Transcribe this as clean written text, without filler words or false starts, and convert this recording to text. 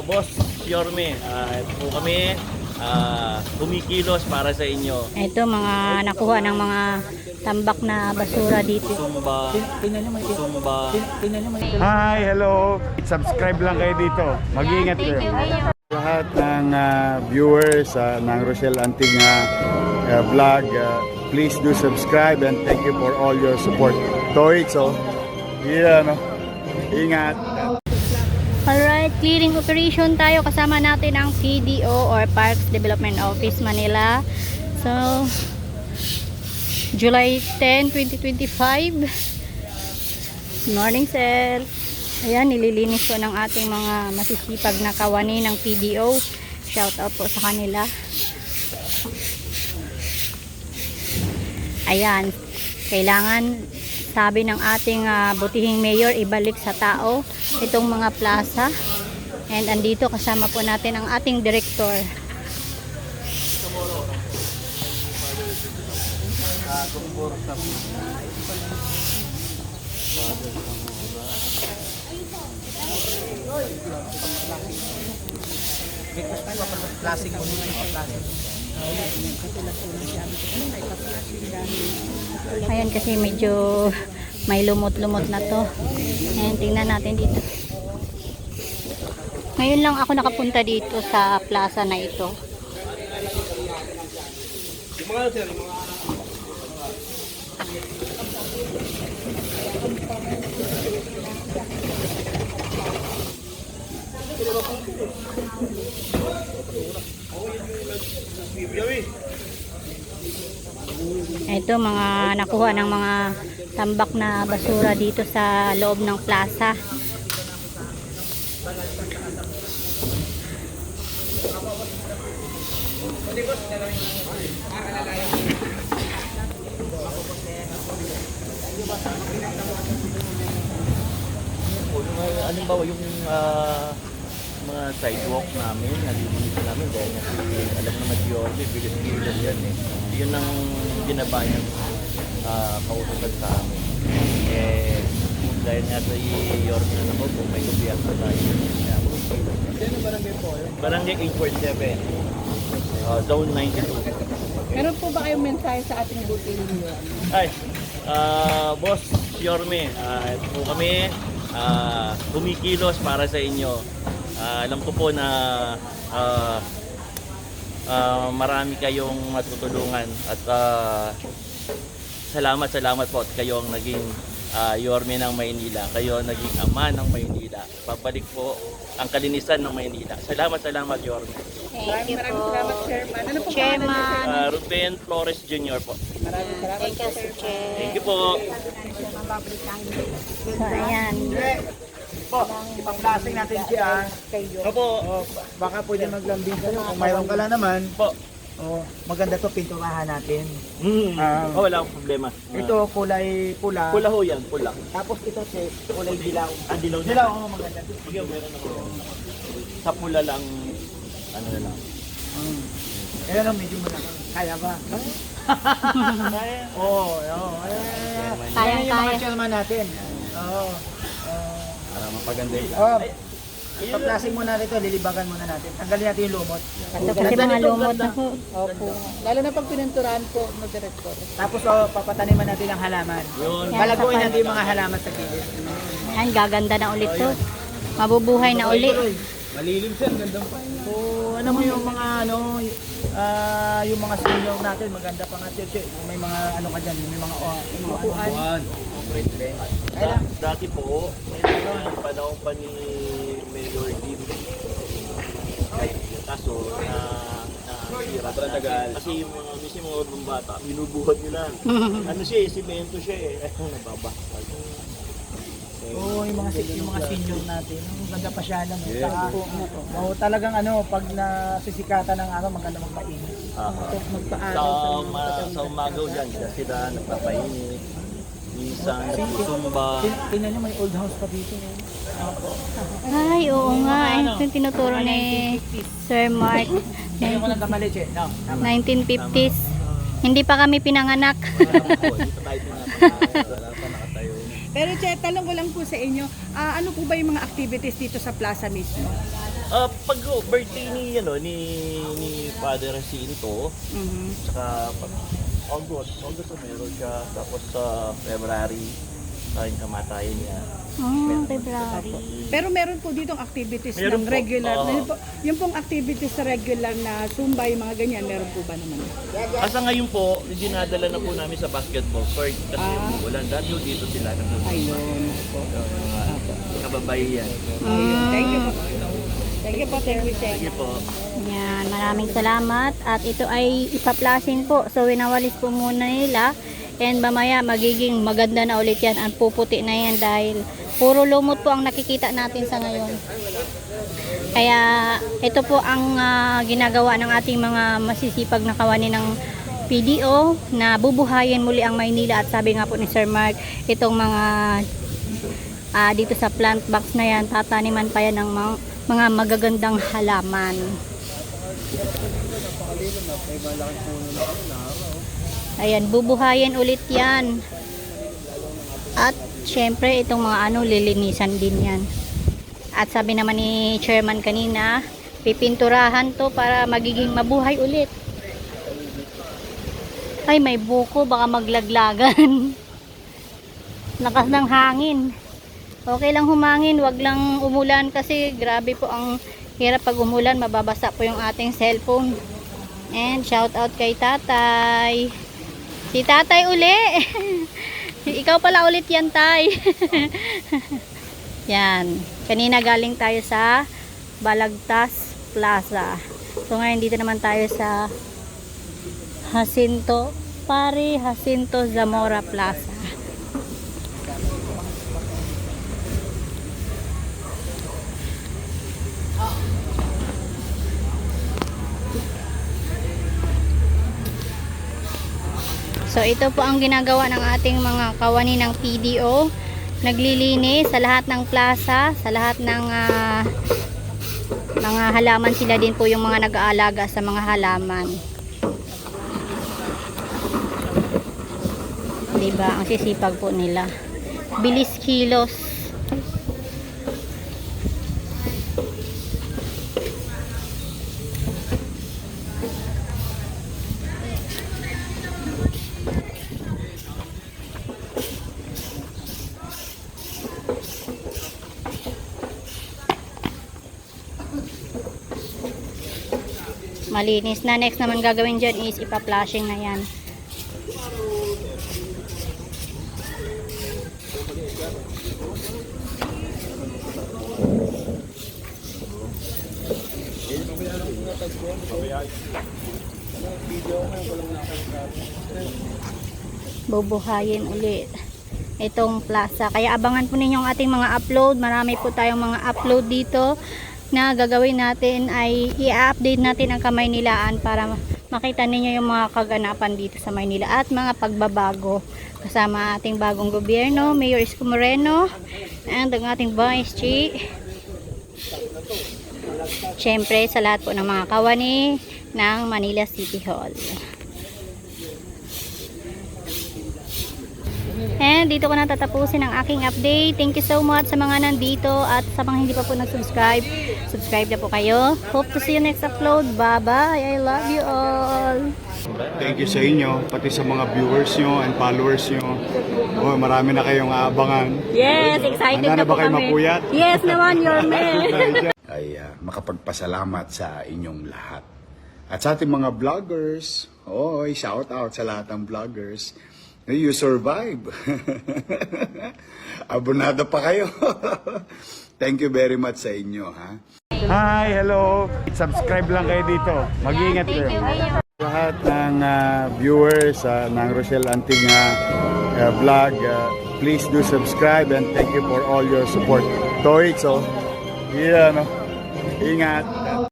Boss Yorme, ito po kami kumikilos para sa inyo. Ito mga nakuha ng mga tambak na basura dito. Sumba. Hi, hello. Subscribe lang kayo dito. Mag-iingat kayo. Lahat ng viewers ng Rochelle Antigna vlog, please do subscribe and thank you for all your support. Toitso. Yeah, no. Ingat. Alright, clearing operation tayo. Kasama natin ang PDO or Parks Development Office Manila. So, July 10, 2025. Good morning, sir. Ayan, nililinis po ng ating mga masisipag na kawani ng PDO. Shout out po sa kanila. Ayan, kailangan, sabi ng ating butihing mayor, ibalik sa tao itong mga plaza. And andito kasama po natin ang ating director. Ayan, kasi medyo may lumot-lumot na to. Ayan, tingnan natin dito. Ngayon lang ako nakapunta dito sa plaza na ito. Ito mga nakuha ng mga tambak na basura dito sa loob ng plaza. Halimbawa yung mga sidewalk namin, nalilinis namin dahil alam naman si Yorme, bilis-bilis yan eh. Yun ang binabayan kautusan sa amin. Eh, dahil nga sa Yorme na naman po, may gobyerno tayo. Sino barangay po? Barangay 847, Zone 92. Meron po ba kayong mensahe sa ating butihing niyo? Ay, Boss Yorme, ito po kami kumikilos para sa inyo. Alam ko po na marami kayong matutulungan at salamat po at kayo ang naging Yorme ng Maynila. Kayo ang naging ama ng Maynila. Babalik po ang kalinisan ng Maynila. Salamat Yorme. Thank you Maraming po. salamat, Chairman. Ano po Chairman. Ruben Flores Jr. po. Maraming salamat. Thank you, Sir Che. Thank you po. So, ayan. Po, ipang-plastic natin siya. Opo. O, baka pwede maglambing kayo. Kung mayroon ka lang naman, Po. o, maganda to pinturahan natin. Wala akong problema. Ito, kulay pula. Pula ho yan, pula. Tapos ito, kulay dilaw. Dilaw na. Dilaw, maganda. Sige, meron ako. Sa pula lang, ano na lang. Ayan, medyo malaki. Kaya ba? Oo, Kaya. Yung mga chairman natin. Oo. Para mapaganda yun. Oh, ipag-plastic muna rito, lilibagan muna natin. Tanggalin natin yung lumot. Ito kasi mga lumot na po. Opo. Lalo na pag pininturahan po ng director. Tapos papataniman natin ang halaman. Yun. Palaguin natin yung mga halaman sa gilid. Ayan, gaganda na ulit to. Mabubuhay na uli. Malilim siya, gandang pa yun. So, ano mo yung mga yung mga senior natin, maganda pa nga church. May mga ano ka dyan, may mga upuan. Dati po, yung panahon pa ni Mayor Dim. Kaso, sira tagal. Kasi yung mga urban bata, binubuhat nyo lang. Ano siya eh, simento siya eh. Nababakal. Oo, yung mga senior natin. Ang ganda pa siya lang. Yeah. Oo, talagang pag nasisikatan ng araw, maganda magpainit. Sa umagaw dyan, sila nagpapainit. Minsan, nagsusumba. Tingnan nyo, may old house pa dito. Ay, oo nga. Ito yung tinuturo ni Sir Mark. Hindi ko lang kamali, Che. No, tama. 1950s. Hindi pa kami pinanganak. Dito tayo pinapagawa. Wala pa nakatayo. Pero Che, talong ko lang po sa inyo, ano po ba yung mga activities dito sa plaza mismo? Pag birthday ni Father Jacinto, saka August na meron siya, tapos sa February yung kamatayan niya. February. Pero meron po ditong activities Meron ng po, regular. oo. Yung pong activities sa regular na Zumba, yung mga ganyan, meron po ba naman? Asa ngayon po, dinadala na po namin sa basketball court kasi umuulan. Dati yung dito sila Ayun po. kababayan. Ayun. Thank you po. Thank you po, Sir Vicente. Sige po. Yan, maraming salamat. At ito ay ipa-flashing po. So, winawalis po muna nila. And mamaya, magiging maganda na ulit yan. Ang puputi na yan dahil puro lumot po ang nakikita natin sa ngayon. Kaya, ito po ang ginagawa ng ating mga masisipag na kawani ng PDO na bubuhayin muli ang Maynila. At sabi nga po ni Sir Mark, itong mga dito sa plant box na yan, tataniman pa yan ng mga magagandang halaman. Ayan, bubuhayin ulit yan. At syempre itong mga lilinisan din yan. At sabi naman ni chairman kanina, pipinturahan to para magiging mabuhay ulit. Ay, may buko, baka maglaglagan. Lakas ng hangin. Okay lang humangin, wag lang umulan kasi grabe po ang hirap pag umulan, mababasa po yung ating cellphone. And shout out kay Tatay. Si Tatay uli. Ikaw pala ulit yan, Tay. Yan. Kanina galing tayo sa Balagtas Plaza. So ngayon dito naman tayo sa Jacinto Zamora Plaza. So ito po ang ginagawa ng ating mga kawani ng PDO. Naglilinis sa lahat ng plaza, sa lahat ng mga halaman. Sila din po yung mga nag-aalaga sa mga halaman. Diba? Ang sisipag po nila. Bilis kilos. Malinis na. Next naman gagawin dyan is ipa-flashing na yan. Bubuhayin ulit itong plaza. Kaya abangan po ninyo ang ating mga upload. Marami po tayong mga upload dito na gagawin natin ay i-update natin ang Kamaynilaan para makita ninyo yung mga kaganapan dito sa Maynila at mga pagbabago kasama ating bagong gobyerno, Mayor Isko Moreno and ang ating Vice Chi. Syempre sa lahat po ng mga kawani ng Manila City Hall. And dito ko na tatapusin ang aking update. Thank you so much sa mga nandito at sa mga hindi pa po nag-subscribe. Subscribe na po kayo. Hope to see you next upload. Bye-bye. I love you all. Thank you sa inyo, pati sa mga viewers nyo and followers nyo. Oh, marami na kayong aabangan. Yes, excited Handa na na po ba kayo kami. mapuyat? Yes naman, your man. Ay makapagpasalamat sa inyong lahat. At sa ating mga vloggers, shout out sa lahat ng vloggers. You survive. Abonado pa kayo. Thank you very much sa inyo, ha? Hi, hello. Subscribe lang kayo dito. Mag-iingat kayo. Lahat ng viewers ng Rochelle Antig vlog, please do subscribe and thank you for all your support. Toits, yeah, no? Ingat.